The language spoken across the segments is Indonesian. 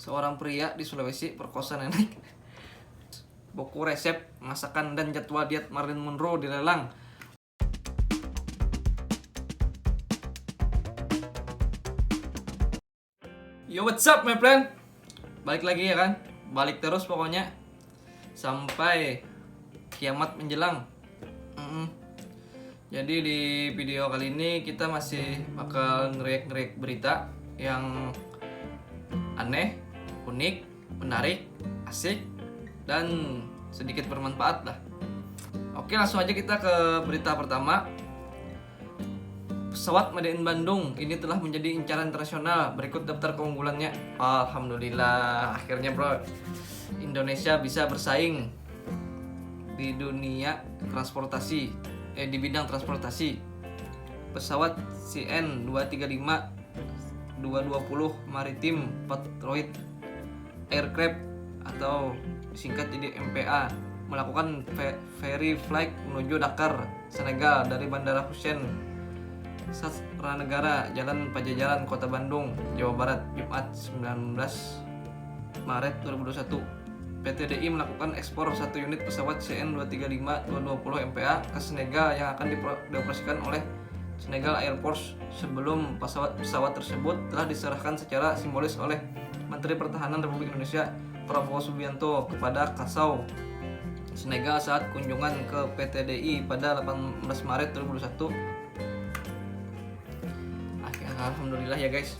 Seorang pria di Sulawesi perkosa nenek. Buku resep, masakan, dan jadwal diet Marilyn Monroe dilelang. Yo, what's up my friend? Balik lagi ya kan? Balik terus pokoknya sampai kiamat menjelang. Jadi di video kali ini kita masih bakal nge-react berita yang aneh, unik, menarik, asik, dan sedikit bermanfaat lah. Oke, langsung aja kita ke berita pertama. Pesawat Made in Bandung ini telah menjadi incaran internasional. Berikut daftar keunggulannya. Alhamdulillah, akhirnya bro, Indonesia bisa bersaing di dunia transportasi, di bidang transportasi. Pesawat CN-235-220 Maritime Patriot Aircraft atau disingkat jadi MPA melakukan ferry flight menuju Dakar, Senegal dari Bandara Hussein Sasranegara, Jalan Pajajaran, Kota Bandung, Jawa Barat, Jumat 19 Maret 2021. PT DI melakukan ekspor 1 unit pesawat CN-235-220 MPA ke Senegal yang akan dioperasikan oleh Senegal Air Force. Sebelum pesawat tersebut telah diserahkan secara simbolis oleh Menteri Pertahanan Republik Indonesia Prabowo Subianto kepada Kasau, Senegal saat kunjungan ke PT DI pada 18 Maret 2021. Alhamdulillah ya guys,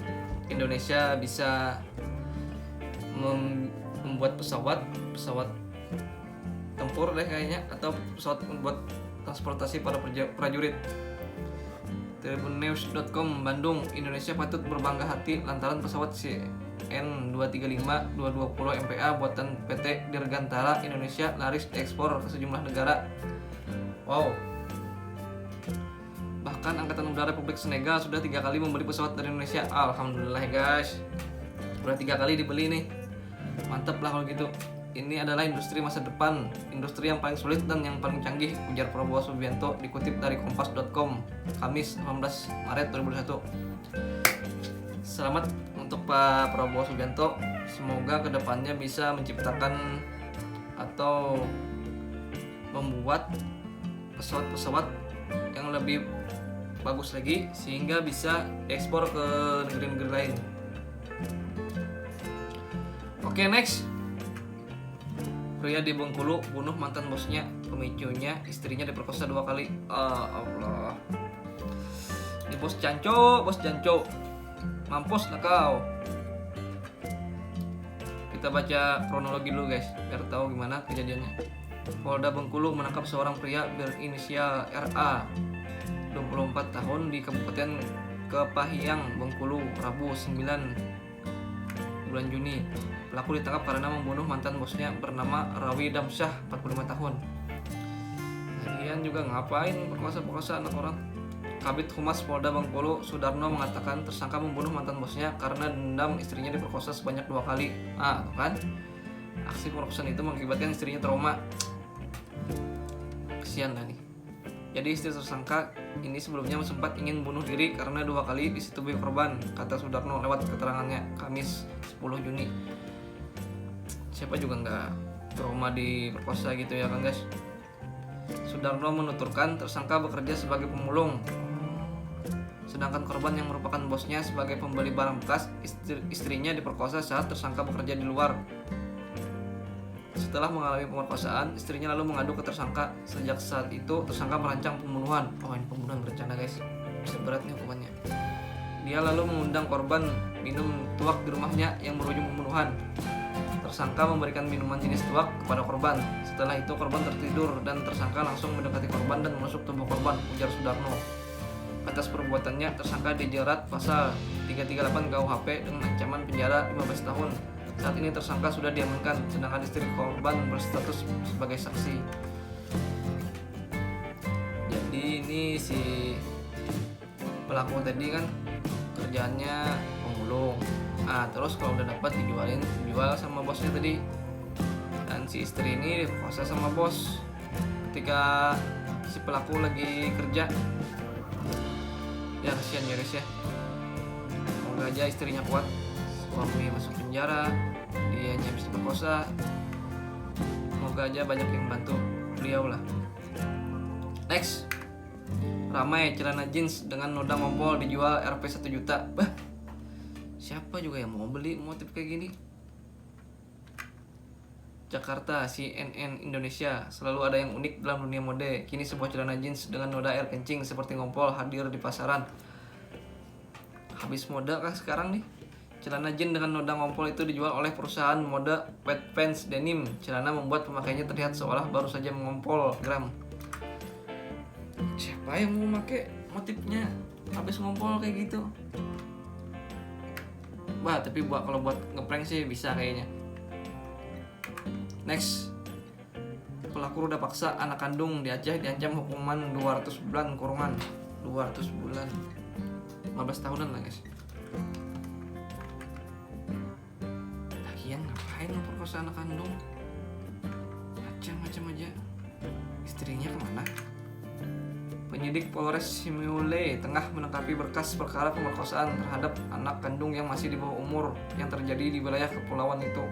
Indonesia bisa membuat pesawat tempur deh kayaknya, atau pesawat membuat transportasi para prajurit. Tribunnews.com Bandung, Indonesia patut berbangga hati lantaran pesawat CN-235-220 MPA buatan PT Dirgantara Indonesia laris diekspor ke sejumlah negara. Wow. Bahkan Angkatan Udara Republik Senegal sudah 3 kali membeli pesawat dari Indonesia. Alhamdulillah guys, udah 3 kali dibeli nih. Mantap lah kalau gitu. Ini adalah industri masa depan, industri yang paling sulit dan yang paling canggih, ujar Prabowo Subianto dikutip dari kompas.com Kamis 18 Maret 2021. Selamat untuk Pak Prabowo Subianto, semoga kedepannya bisa menciptakan atau membuat pesawat-pesawat yang lebih bagus lagi sehingga bisa ekspor ke negeri-negeri lain. Oke, next. Pria di Bengkulu bunuh mantan bosnya, pemicunya istrinya diperkosa 2 kali. Allah. Ini bos janco. Mampus lah kau. Kita baca kronologi dulu guys, biar tahu gimana kejadiannya. Polda Bengkulu menangkap seorang pria berinisial RA, 24 tahun di Kabupaten Kepahiang, Bengkulu, Rabu 9 bulan Juni. Pelaku ditangkap karena membunuh mantan bosnya bernama Rawi Damsyah, 45 tahun. Lagian juga ngapain perkosa anak orang? Kabid Humas Polda Bengkulu, Sudarno, mengatakan tersangka membunuh mantan bosnya karena dendam istrinya diperkosa sebanyak 2 kali. Tuh kan? Aksi pemerkosaan itu mengakibatkan istrinya trauma. Kesian lah nih. Jadi istri tersangka ini sebelumnya sempat ingin bunuh diri karena 2 kali disetubui korban, kata Sudarno lewat keterangannya Kamis 10 Juni. Siapa juga nggak trauma diperkosa gitu ya kan guys. Sudarno menuturkan tersangka bekerja sebagai pemulung, sedangkan korban yang merupakan bosnya sebagai pembeli barang bekas. Istrinya diperkosa saat tersangka bekerja di luar. Setelah mengalami pemerkosaan, istrinya lalu mengadu ke tersangka. Sejak saat itu, tersangka merancang pembunuhan. Ini pembunuhan berencana guys, bisa berat nih hukumannya. Dia lalu mengundang korban minum tuak di rumahnya yang berujung pembunuhan. Tersangka memberikan minuman jenis tuak kepada korban. Setelah itu korban tertidur dan tersangka langsung mendekati korban dan menusuk tubuh korban, ujar Sudarno. Atas perbuatannya, tersangka dijerat pasal 338 KUHP dengan ancaman penjara 15 tahun. Saat ini tersangka sudah diamankan, sedangkan istri korban berstatus sebagai saksi. Jadi ini si pelaku tadi kan kerjaannya pemulung. Terus kalau udah dapat dijual sama bosnya tadi. Dan si istri ini diperkosa sama bos ketika si pelaku lagi kerja. Ya kasihan ya guys ya. Semoga aja istrinya kuat, suami masuk penjara, dianya habis diperkosa. Semoga aja banyak yang bantu beliau lah. Next, ramai celana jeans dengan noda ngompol dijual Rp 1 juta. Bah, siapa juga yang mau beli motif kayak gini? Jakarta, CNN Indonesia, selalu ada yang unik dalam dunia mode. Kini sebuah celana jeans dengan noda air kencing seperti ngompol hadir di pasaran. Habis mode kah sekarang nih? Celana jeans dengan noda ngompol itu dijual oleh perusahaan mode Wet Pants Denim. Celana membuat pemakainya terlihat seolah baru saja mengompol gram. Siapa yang mau pakai motifnya habis ngompol kayak gitu? Bah, tapi kalau buat ngeprank sih bisa kayaknya. Next, pelaku ruda paksa anak kandung di Aceh diancam hukuman 200 bulan kurungan. 200 bulan 15 tahunan lah guys. Lagian ngapain lo perkosa anak kandung? Macam-macam aja. Istrinya kemana? Penyidik Polres Simeulue tengah melengkapi berkas perkara pemerkosaan terhadap anak kandung yang masih di bawah umur yang terjadi di wilayah kepulauan itu.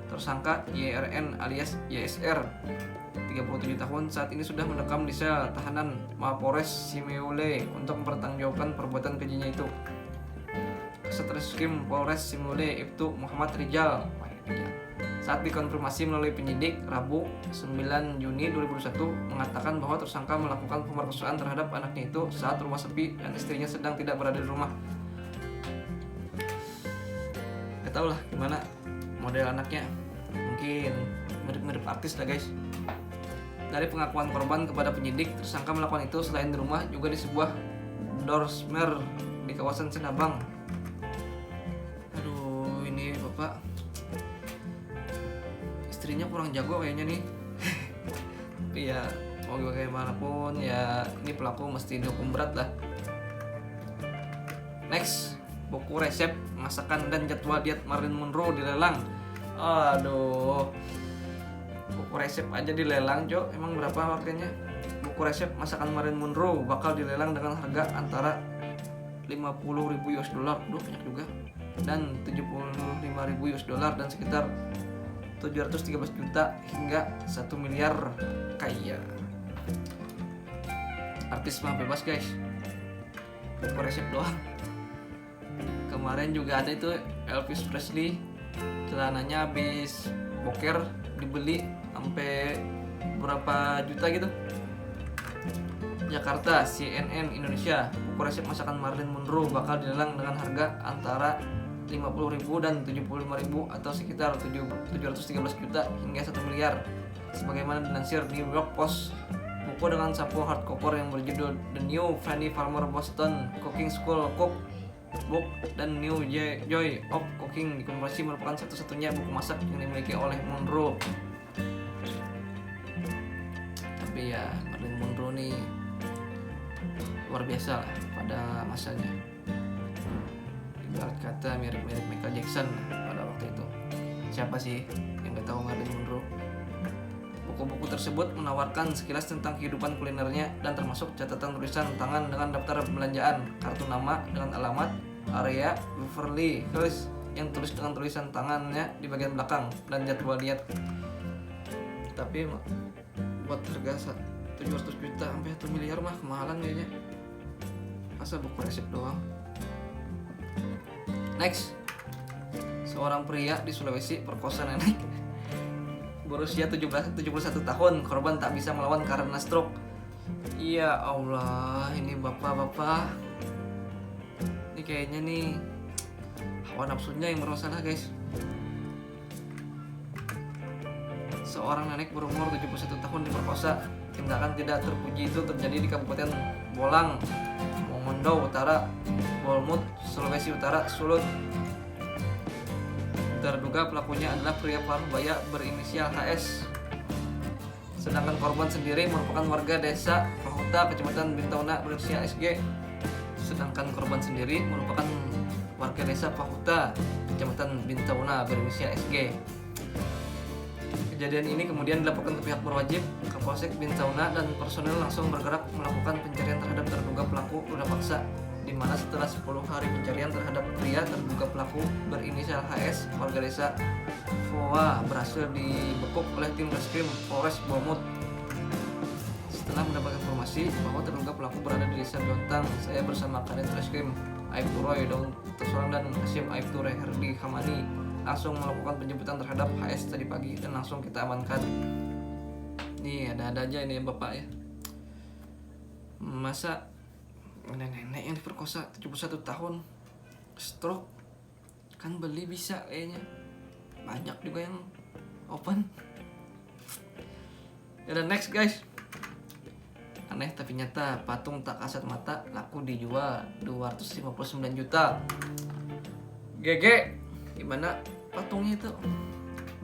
Tersangka YRN alias YSR 37 tahun saat ini sudah mendekam di sel tahanan Mapolres Simeulue untuk mempertanggungjawabkan perbuatan kejinya itu. Satreskrim Polres Simeulue Ibtu Muhammad Rijal saat dikonfirmasi melalui penyidik Rabu 9 Juni 2021 mengatakan bahwa tersangka melakukan pemerkosaan terhadap anaknya itu saat rumah sepi dan istrinya sedang tidak berada di rumah. Gak tau lah gimana model anaknya, mungkin mirip-mirip artis lah guys. Dari pengakuan korban kepada penyidik, tersangka melakukan itu selain di rumah juga di sebuah dorsmer di kawasan Sinabang. Aduh, ini bapak istrinya kurang jago kayaknya nih. Tapi ya mau bagaimanapun ya ini pelaku mesti dihukum berat lah. Next, buku resep masakan dan jadwal diet Marilyn Monroe dilelang. Aduh, buku resep aja dilelang, Jo. Emang berapa harganya? Buku resep masakan Marilyn Monroe bakal dilelang dengan harga antara 50.000 US dollar, banyak juga, dan 75.000 US dollar dan sekitar 713 juta hingga 1 miliar kaya. Artis mah bebas guys, buku resep doang. Kemarin juga ada itu Elvis Presley, celananya habis boker dibeli sampai berapa juta gitu. Jakarta, CNN Indonesia, buku resep masakan Marilyn Monroe bakal dilelang dengan harga antara 50.000 dan 75.000 atau sekitar 713 juta hingga 1 miliar. Sebagaimana dilansir New York Post, buku dengan sapu hardcover yang berjudul The New Fanny Farmer Boston Cooking School Cookbook dan New Joy of Cooking dikonversi merupakan satu-satunya buku masak yang dimiliki oleh Monroe. Tapi ya Marilyn Monroe nih luar biasa lah pada masanya. Ibarat kata mirip-mirip Michael Jackson pada waktu itu. Siapa sih yang gak tahu Marilyn Monroe? Buku-buku tersebut menawarkan sekilas tentang kehidupan kulinernya dan termasuk catatan tulisan tangan dengan daftar belanjaan, kartu nama dengan alamat, area Beverly Hills yang tulis dengan tulisan tangannya di bagian belakang dan jadwal diet. Tapi buat harga 700 juta sampai 1 miliar mah kemahalan kayaknya. Masa buku resep doang? Next, seorang pria di Sulawesi perkosa nenek berusia 71 tahun. Korban tak bisa melawan karena stroke. Ya Allah, ini bapak-bapak. Ini kayaknya nih hawa nafsunya yang bermasalah guys. Seorang nenek berumur 71 tahun diperkosa. Tindakan tidak terpuji itu terjadi di Kabupaten Bolang, Mongondo Utara, Bolmut, Sulawesi Utara, Sulut. Terduga pelakunya adalah pria Parubaya berinisial HS. Sedangkan korban sendiri merupakan warga desa Pahuta, Kecamatan Bintauna berinisial SG. Sedangkan korban sendiri merupakan warga desa Pahuta, Kecamatan Bintauna berinisial SG. Kejadian ini kemudian dilaporkan ke pihak berwajib, Kapolsek Bintauna, dan personel langsung bergerak melakukan pencarian terhadap terduga pelaku ruda paksa. di mana setelah 10 hari pencarian terhadap pria terduga pelaku berinisial HS warga desa Foa berhasil dibekuk oleh tim reskrim Polres Bomut. Setelah mendapatkan informasi bahwa terduga pelaku berada di desa Jontang, saya bersama Kadit Reskrim Aibtu Roy Daun Tersorang dan Hasim Aibtu Herdi Hamani langsung melakukan penjemputan terhadap HS tadi pagi dan langsung kita amankan. Nih ada-ada aja ini ya bapak ya. Masa nenek-nenek yang diperkosa 71 tahun stroke, kan beli bisa kayaknya, banyak juga yang open. Ya dan next guys, aneh tapi nyata, patung tak kasat mata laku dijual 259 juta. GG, gimana patungnya itu?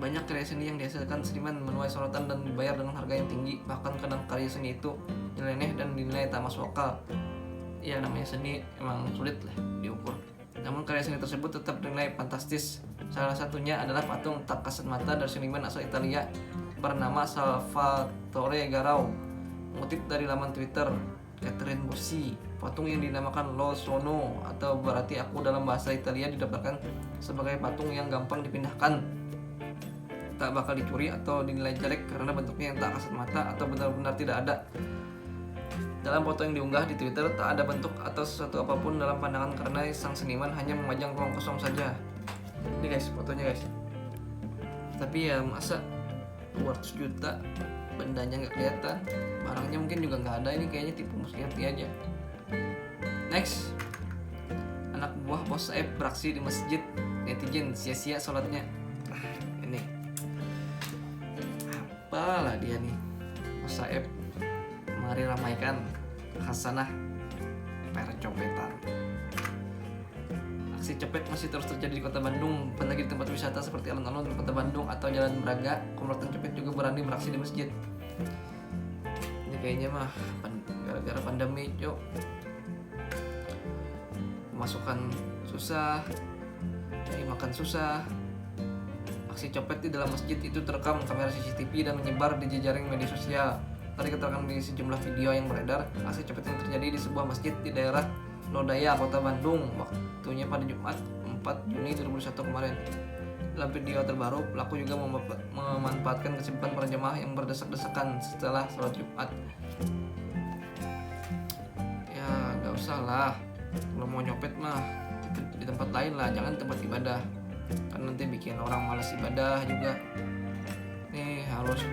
Banyak karya seni yang dihasilkan seniman menuai sorotan dan dibayar dengan harga yang tinggi. Bahkan kadang karya seni itu nyeleneh dan dinilai tak masuk akal. Ya namanya seni emang sulit lah diukur. Namun karya seni tersebut tetap dinilai fantastis. Salah satunya adalah patung tak kasat mata dari seniman asal Italia bernama Salvatore Garau. Mengutip dari laman Twitter Catherine Bossi, patung yang dinamakan Lo Sono atau berarti aku dalam bahasa Italia didapatkan sebagai patung yang gampang dipindahkan, tak bakal dicuri atau dinilai jelek karena bentuknya yang tak kasat mata atau benar-benar tidak ada. Dalam foto yang diunggah di Twitter tak ada bentuk atau sesuatu apapun dalam pandangan karena sang seniman hanya memajang ruang kosong saja. Ini guys fotonya guys. Tapi ya masa 200 juta bendanya nggak kelihatan, barangnya mungkin juga nggak ada. Ini kayaknya tipu muslihat aja. Next, anak buah bos Saeb beraksi di masjid, netizen sia-sia sholatnya. Ini apalah dia nih bos Saeb, mari ramaikan hasanah percopetan. Aksi copet masih terus terjadi di kota Bandung. Apalagi di tempat wisata seperti alun-alun di kota Bandung atau Jalan Braga, komplotan copet juga berani beraksi di masjid. Ini kayaknya mah gara-gara pandemi, yuk. Masukan susah, cari makan susah. Aksi copet di dalam masjid itu terekam kamera CCTV dan menyebar di jejaring media sosial. Tadi keterangan di sejumlah video yang beredar, aksi copet yang terjadi di sebuah masjid di daerah Lodaya, Kota Bandung. Waktunya pada Jumat 4 Juni 2021 kemarin. Dalam video terbaru, pelaku juga memanfaatkan kesibukan para jemaah yang berdesak-desakan setelah sholat Jumat. Ya, gak usah lah. Kalau mau nyopet mah di tempat lain lah, jangan tempat ibadah. Kan nanti bikin orang malas ibadah juga. Nih harus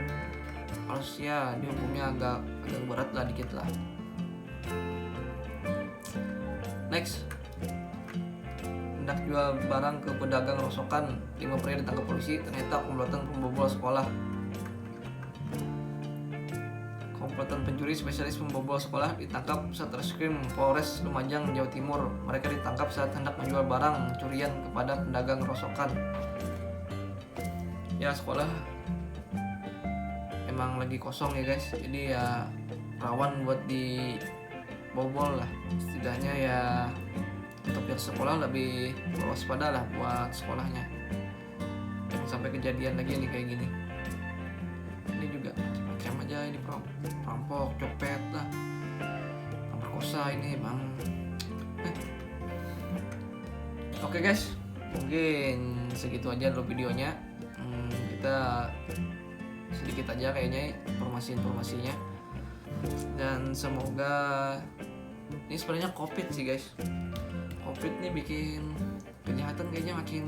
ya dihukumnya agak berat lah, dikit lah. Next, hendak jual barang ke pedagang rongsokan, 5 pria ditangkap polisi, ternyata komplotan pembobol sekolah. Komplotan pencuri spesialis pembobol sekolah ditangkap Satreskrim Polres Lumajang, Jawa Timur. Mereka ditangkap saat hendak menjual barang curian kepada pedagang rongsokan. Ya sekolah emang lagi kosong ya guys, jadi ya rawan buat dibobol lah. Setidaknya ya untuk pihak sekolah lebih waspada lah buat sekolahnya, jangan sampai kejadian lagi nih kayak gini. Ini juga macam-macam aja, ini perampok, copet lah, pemerkosa ini bang. Oke guys, mungkin segitu aja dulu videonya. Kita sedikit aja kayaknya informasinya, dan semoga ini sebenarnya COVID sih guys. COVID nih bikin kejahatan kayaknya makin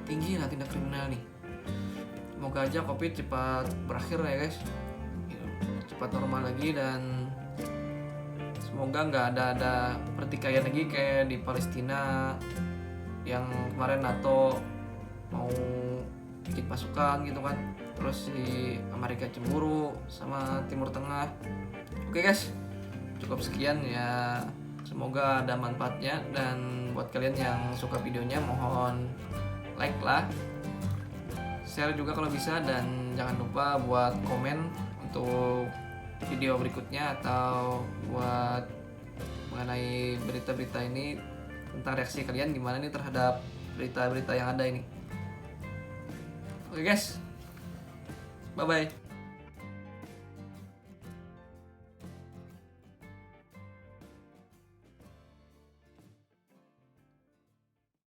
tinggi lah, tindak kriminal nih. Semoga aja COVID cepat berakhir ya guys, cepat normal lagi, dan semoga nggak ada pertikaian lagi kayak di Palestina yang kemarin NATO mau bikin pasukan gitu kan, terus di Amerika cemburu sama Timur Tengah. Oke guys, cukup sekian ya, semoga ada manfaatnya, dan buat kalian yang suka videonya mohon like lah, share juga kalau bisa, dan jangan lupa buat komen untuk video berikutnya atau buat mengenai berita-berita ini, tentang reaksi kalian gimana nih terhadap berita-berita yang ada ini. Oke guys, bye bye.